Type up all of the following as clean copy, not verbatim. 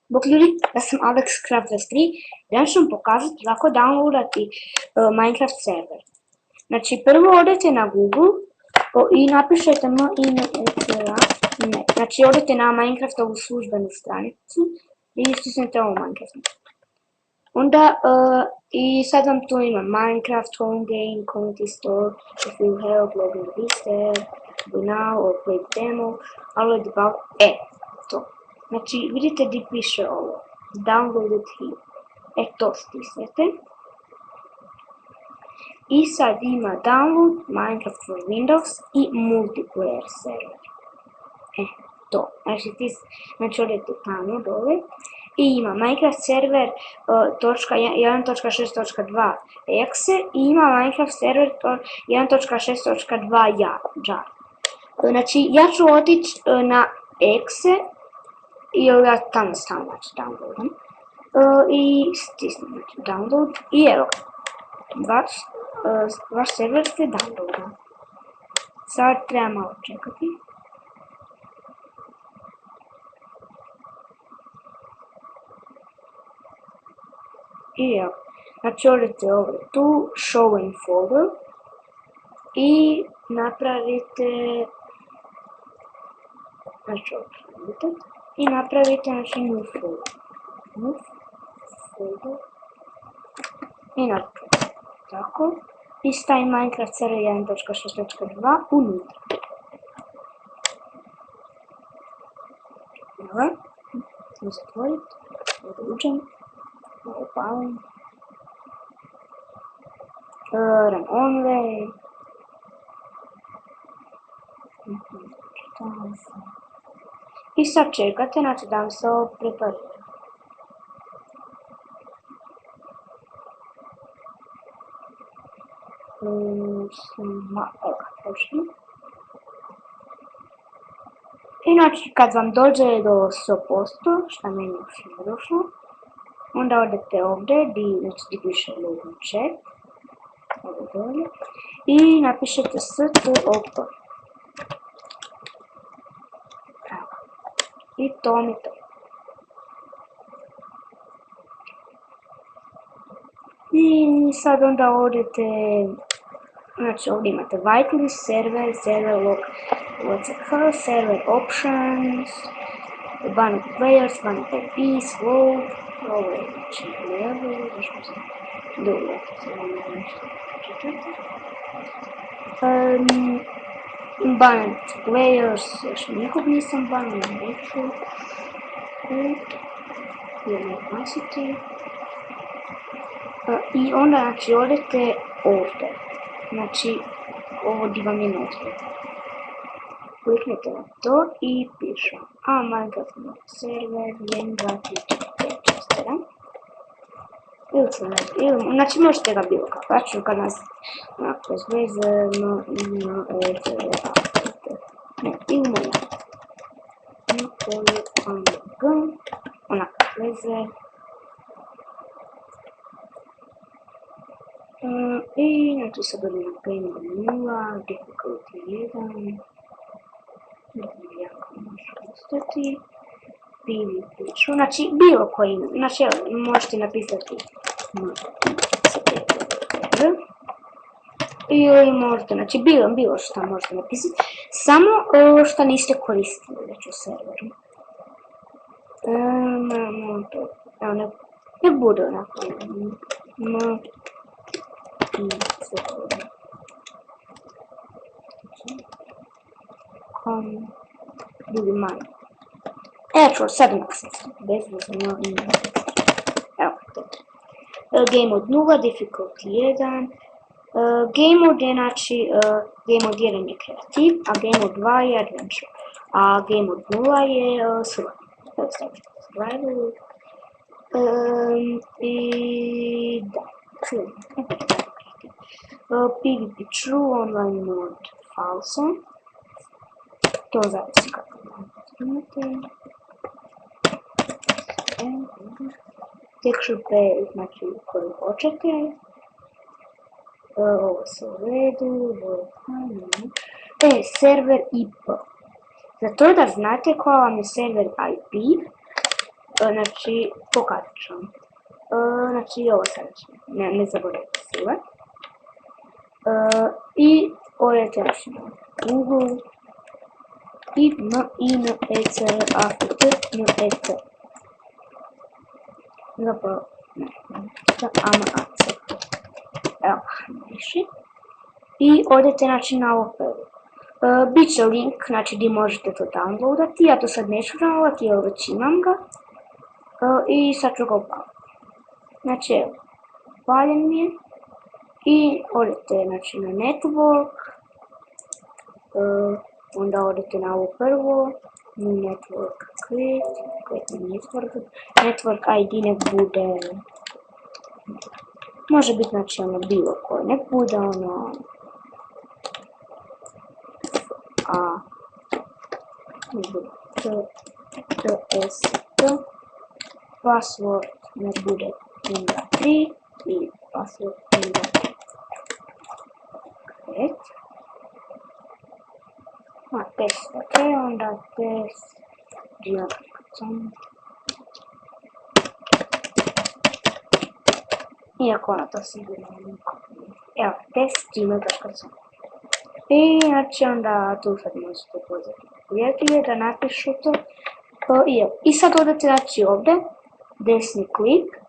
Bok ljudi, ja sam AlexCraft23 i danas ću vam pokazati kako downloadati Minecraft server. Znači prvo odete na Google i napišete znači odete na Minecraftovu službenu stranicu i stisnete ovo Minecraft. Onda i sad vam tu ima Minecraft, Home Game, Community Store, if you help, login this tab, do now or play demo, download about, to. Znači vidite gdje piše ovo, downloaded here, to stisnete. I sad ima download, Minecraft for Windows i multiplayer server. To, znači odete tamo dole. I ima Minecraft server 1.6.2 exe i ima Minecraft server 1.6.2 jar. Znači ja ću otići na exe i ja tamo stavim downloadam i stisnem download i evo vaš server se downloada. Sad treba malo čekati. I evo, znači odete ovdje tu, show in folder i napravite, new folder i napravite tako i stavim Minecraft server 1.6.2 unutra. Evo, zatvoriti, uđem. Palim. Run only. I sad čekate, znači da vam se ovo preparira. Evo ga, počne. I znači kad vam dođe do 100%, šta meni još nije došlo, onda odete ovdje gdje piše login chat, ovdje dolje, i napišete stop. I to mi to. I sad onda odete, znači ovdje imate whitelist, server log, server options, ban players, ban IPs, load, ovo je znači level, zašto sam dobro, samo nešto čitati. Banned players, još nikog nisam banned, neću. Identity. I onda znači odete ovdje, znači ovo gdje vam je notrije. Kliknete na to i piše Minecraft server 1.2.3.4.7 ili znači možete ga bilo kako, ja ću kad nas kroz veze ili moja onako veze i znači sad dobimo game od 0, difficulty 1, jako može ostati, PvP, znači bilo koji, znači možete napisati ili možete, znači bilo što možete napisati, samo što niste koristili već u serveru. Ne bude onako, ljudi manj. Evo ću sad napisati, bez uzmano ima. Evo to. Game od 0, difficulty 1. Game od je, znači, game od 1 je kreativ, a game od 2 je adventure. A game od 0 je survival. I da, PvP true, online mode false. To zavisi kako imate. Texture pack, znači koji hoćete. Ovo se u redu. Server IP. Za to da znate koja vam je server IP, Znači, pokazat ću vam. Znači, ovo sada ću, ne zaboravite sile. I odete znači na Google i MINECRAFT. Zapravo, ne, AMAC. Evo, naši. I odete znači na ovo prvo. Biće link, znači gdje možete to downloadati, ja to sad neću downloadati jer već imam ga. I sad ću ga upaliti. Znači evo, upaljen mi je. I odete znači na network. Onda odete na ovo prvo. Network network ID nek bude. Može biti znači ono bilo koje, nek bude ono TST, password nek bude 3 i password 5. Test, ok, onda test iako ona to sigurno niko. Evo, test gmail.com. I znači onda tu sad možete pozvati prijatelje da napišu to. I sad odete znači ovdje, desni klik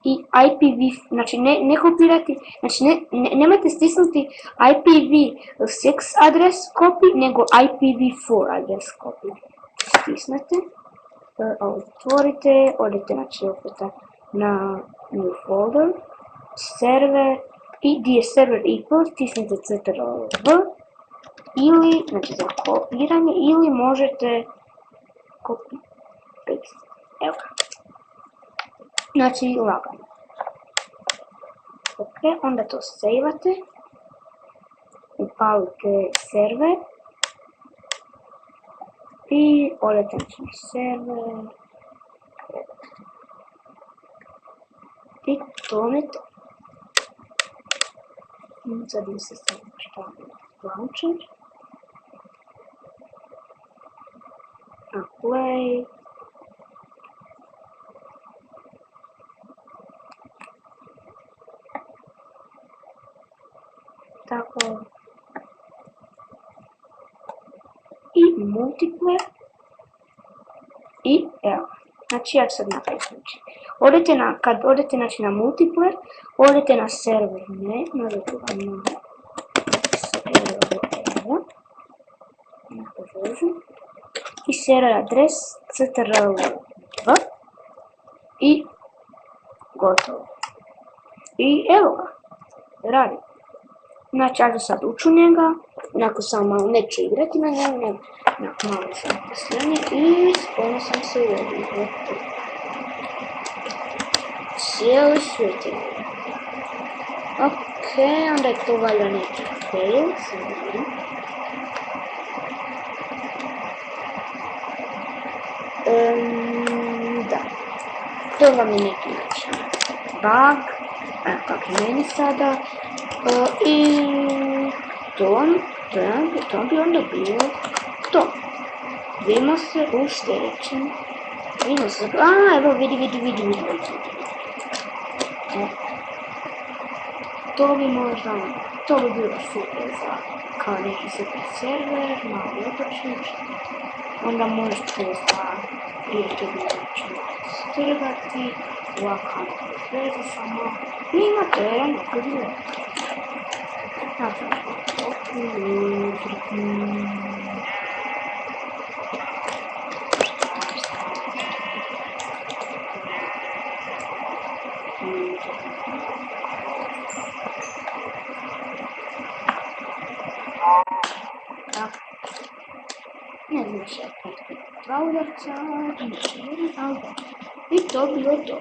i IPv, znači ne kopirati, znači nemojte stisnuti IPv6 adres copy, nego IPv4 adres copy. Stisnete, otvorite, odete znači opet na new folder, server, i gdje je server equal, stisnete ctrl+v, ili, znači za kopiranje, ili možete copy paste. Evo ga. Znači lagano. Ok, onda to sejvate, upalite server i odete na server i to je to. Sad mi se samo stavim launcher, play, tako i multiplayer i evo, znači ja ću sad napraviti znači. Kad odete znači na multiplayer, odete na server, ne, možete ga na server, i server adres ctrl+v i gotovo. I evo ga, radi. Znači ja ću sad ući u njega, onako samo malo neću igrati na njegu, malo sam posljednje i spomno sam se uvodio. Cijeli svijet je. Ok, onda je to valjda neki fail, sam vidim. Da, to vam je neki način bug, evo kako je meni sada. I to bi onda bilo to. Vidimo se u sljedećem. Evo vidi. To bi bilo super za kao neki super server, malo otočnič. Onda možete za prijatelji strgati, ovako veze samo. I imate jedan neko dio. Ne znam še, dva udarca, i to bilo to.